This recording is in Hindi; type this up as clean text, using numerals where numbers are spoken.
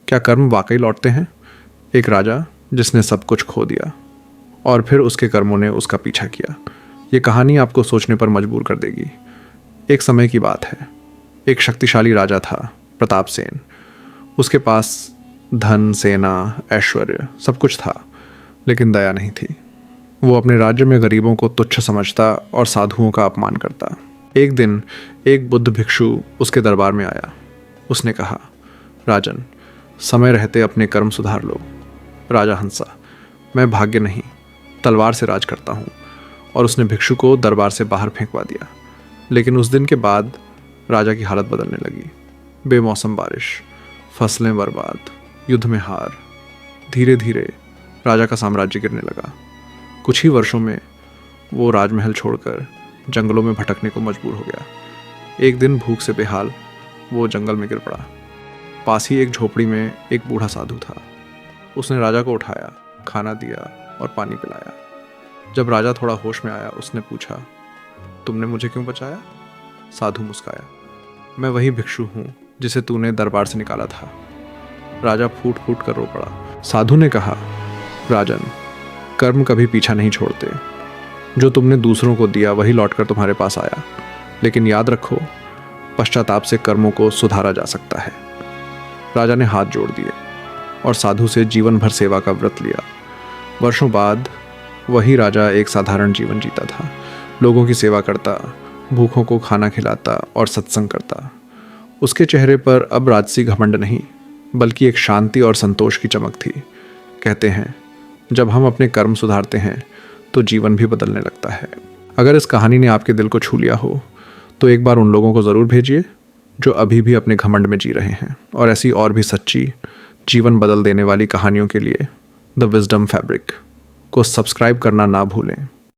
क्या कर्म वाकई लौटते हैं? एक राजा जिसने सब कुछ खो दिया और फिर उसके कर्मों ने उसका पीछा किया। ये कहानी आपको सोचने पर मजबूर कर देगी। एक समय की बात है। एक शक्तिशाली राजा था, प्रताप सेन। उसके पास धन, सेना, ऐश्वर्य सब कुछ था, लेकिन दया नहीं थी। वो अपने राज्य में गरीबों को तुच्छ समझता और साधुओं का अपमान करता। एक दिन एक बुद्ध भिक्षु उसके दरबार में आया। उसने कहा, राजन, समय रहते अपने कर्म सुधार लो। राजा हंसा, मैं भाग्य नहीं, तलवार से राज करता हूँ। और उसने भिक्षु को दरबार से बाहर फेंकवा दिया। लेकिन उस दिन के बाद राजा की हालत बदलने लगी। बेमौसम बारिश, फसलें बर्बाद, युद्ध में हार। धीरे धीरे राजा का साम्राज्य गिरने लगा। कुछ ही वर्षों में वो राजमहल छोड़कर जंगलों में भटकने को मजबूर हो गया। एक दिन भूख से बेहाल वो जंगल में गिर पड़ा। पास ही एक झोपड़ी में एक बूढ़ा साधु था। उसने राजा को उठाया, खाना दिया और पानी पिलाया। जब राजा थोड़ा होश में आया, उसने पूछा, तुमने मुझे क्यों बचाया? साधु मुस्काया, मैं वही भिक्षु हूँ जिसे तूने दरबार से निकाला था। राजा फूट फूट कर रो पड़ा। साधु ने कहा, राजन, कर्म कभी पीछा नहीं छोड़ते। जो तुमने दूसरों को दिया वही लौटकर तुम्हारे पास आया। लेकिन याद रखो, पश्चाताप से कर्मों को सुधारा जा सकता है। राजा ने हाथ जोड़ दिए और साधु से जीवन भर सेवा का व्रत लिया। वर्षों बाद वही राजा एक साधारण जीवन जीता था। लोगों की सेवा करता, भूखों को खाना खिलाता और सत्संग करता। उसके चेहरे पर अब राजसी घमंड नहीं, बल्कि एक शांति और संतोष की चमक थी। कहते हैं, जब हम अपने कर्म सुधारते हैं तो जीवन भी बदलने लगता है। अगर इस कहानी ने आपके दिल को छू लिया हो तो एक बार उन लोगों को ज़रूर भेजिए जो अभी भी अपने घमंड में जी रहे हैं। और ऐसी और भी सच्ची, जीवन बदल देने वाली कहानियों के लिए द विजडम फैब्रिक को सब्सक्राइब करना ना भूलें।